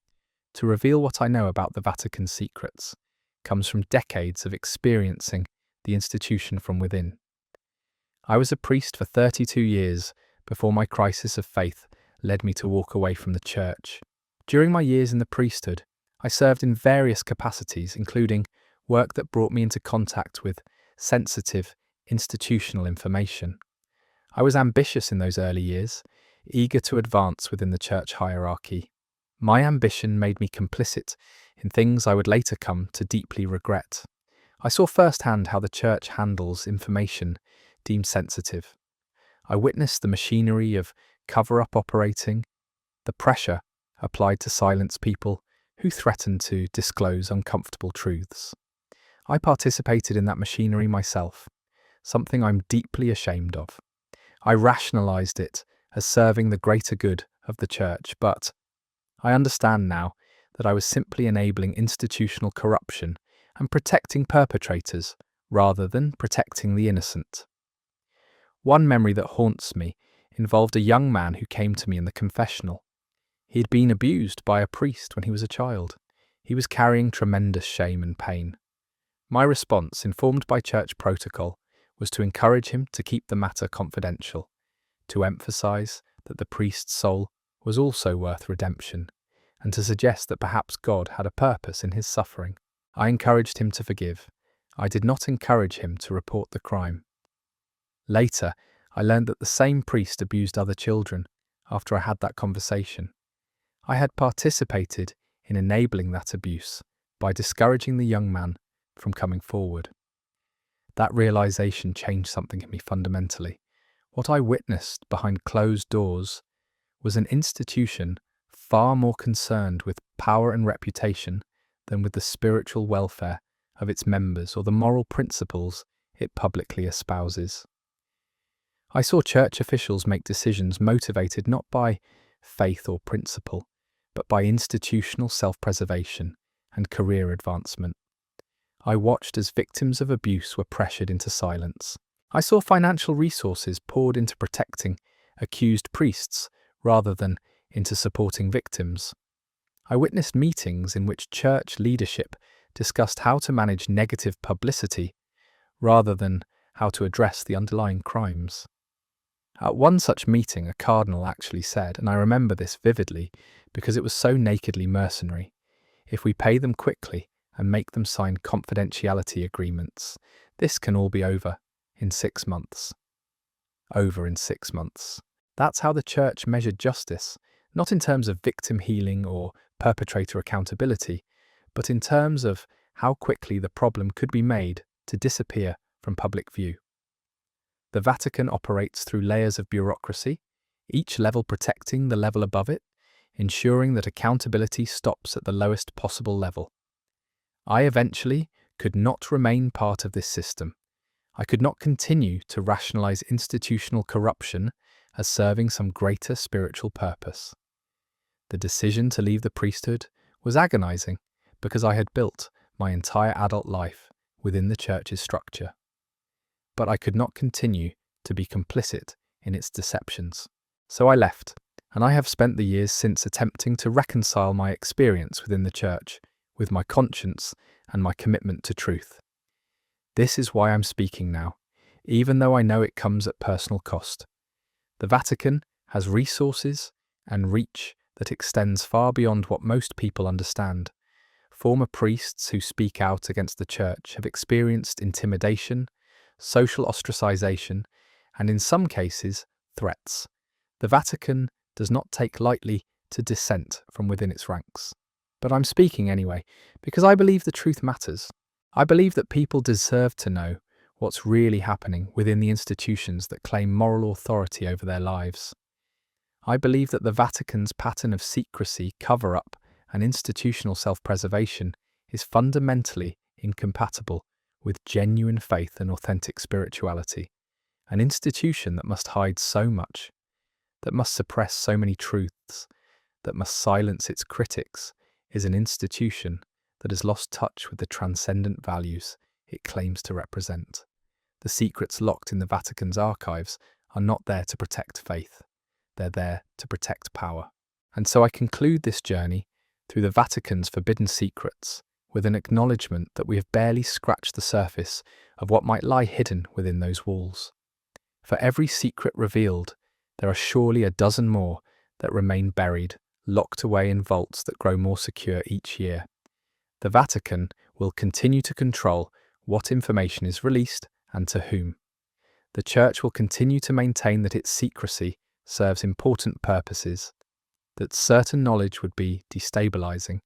to reveal what I know about the Vatican's secrets, comes from decades of experiencing the institution from within. I was a priest for 32 years before my crisis of faith led me to walk away from the Church. During my years in the priesthood, I served in various capacities, including work that brought me into contact with sensitive institutional information. I was ambitious in those early years, eager to advance within the church hierarchy. My ambition made me complicit in things I would later come to deeply regret. I saw firsthand how the church handles information deemed sensitive. I witnessed the machinery of cover-up operating, the pressure applied to silence people who threatened to disclose uncomfortable truths. I participated in that machinery myself, something I'm deeply ashamed of. I rationalized it as serving the greater good of the church, but I understand now that I was simply enabling institutional corruption and protecting perpetrators rather than protecting the innocent. One memory that haunts me involved a young man who came to me in the confessional. He had been abused by a priest when he was a child. He was carrying tremendous shame and pain. My response, informed by church protocol, was to encourage him to keep the matter confidential, to emphasize that the priest's soul was also worth redemption, and to suggest that perhaps God had a purpose in his suffering. I encouraged him to forgive. I did not encourage him to report the crime. Later, I learned that the same priest abused other children after I had that conversation. I had participated in enabling that abuse by discouraging the young man from coming forward. That realization changed something in me fundamentally. What I witnessed behind closed doors was an institution far more concerned with power and reputation than with the spiritual welfare of its members or the moral principles it publicly espouses. I saw church officials make decisions motivated not by faith or principle, but by institutional self-preservation and career advancement. I watched as victims of abuse were pressured into silence. I saw financial resources poured into protecting accused priests rather than into supporting victims. I witnessed meetings in which church leadership discussed how to manage negative publicity rather than how to address the underlying crimes. At one such meeting, a cardinal actually said, and I remember this vividly because it was so nakedly mercenary, "If we pay them quickly and make them sign confidentiality agreements, this can all be over in 6 months." Over in 6 months. That's how the church measured justice, not in terms of victim healing or perpetrator accountability, but in terms of how quickly the problem could be made to disappear from public view. The Vatican operates through layers of bureaucracy, each level protecting the level above it, ensuring that accountability stops at the lowest possible level. I eventually could not remain part of this system. I could not continue to rationalize institutional corruption as serving some greater spiritual purpose. The decision to leave the priesthood was agonizing because I had built my entire adult life within the church's structure. But I could not continue to be complicit in its deceptions. So I left, and I have spent the years since attempting to reconcile my experience within the church with my conscience and my commitment to truth. This is why I'm speaking now, even though I know it comes at personal cost. The Vatican has resources and reach that extends far beyond what most people understand. Former priests who speak out against the church have experienced intimidation, social ostracization, and in some cases, threats. The Vatican does not take lightly to dissent from within its ranks. But I'm speaking anyway, because I believe the truth matters. I believe that people deserve to know what's really happening within the institutions that claim moral authority over their lives. I believe that the Vatican's pattern of secrecy, cover-up, and institutional self-preservation is fundamentally incompatible with genuine faith and authentic spirituality. An institution that must hide so much, that must suppress so many truths, that must silence its critics, is an institution that has lost touch with the transcendent values it claims to represent. The secrets locked in the Vatican's archives are not there to protect faith. They're there to protect power. And so I conclude this journey through the Vatican's forbidden secrets with an acknowledgement that we have barely scratched the surface of what might lie hidden within those walls. For every secret revealed, there are surely a dozen more that remain buried, locked away in vaults that grow more secure each year. The Vatican will continue to control what information is released and to whom. The Church will continue to maintain that its secrecy serves important purposes, that certain knowledge would be destabilizing,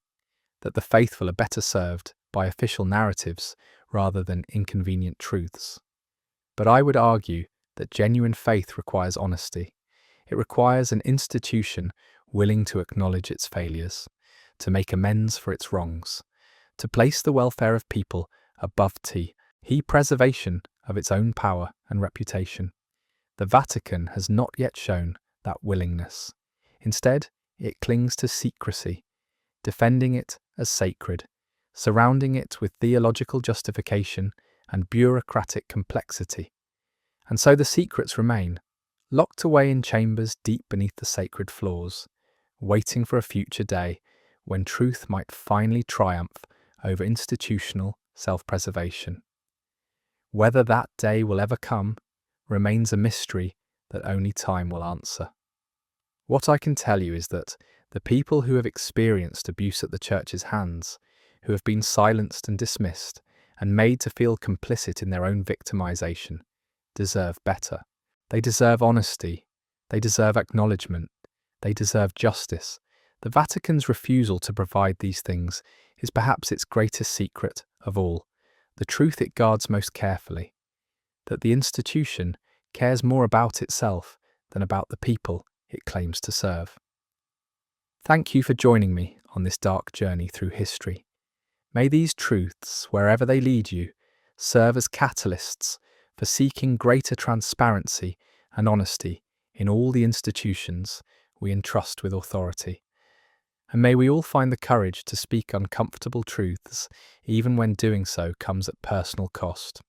that the faithful are better served by official narratives rather than inconvenient truths. But I would argue that genuine faith requires honesty. It requires an institution willing to acknowledge its failures, to make amends for its wrongs, to place the welfare of people above preservation of its own power and reputation. The Vatican has not yet shown that willingness. Instead, it clings to secrecy, defending it as sacred, surrounding it with theological justification and bureaucratic complexity. And so the secrets remain, locked away in chambers deep beneath the sacred floors, waiting for a future day when truth might finally triumph over institutional self-preservation. Whether that day will ever come remains a mystery that only time will answer. What I can tell you is that the people who have experienced abuse at the Church's hands, who have been silenced and dismissed, and made to feel complicit in their own victimization, deserve better. They deserve honesty. They deserve acknowledgement. They deserve justice. The Vatican's refusal to provide these things is perhaps its greatest secret of all, the truth it guards most carefully, that the institution cares more about itself than about the people it claims to serve. Thank you for joining me on this dark journey through history. May these truths, wherever they lead you, serve as catalysts for seeking greater transparency and honesty in all the institutions we entrust with authority. And may we all find the courage to speak uncomfortable truths, even when doing so comes at personal cost.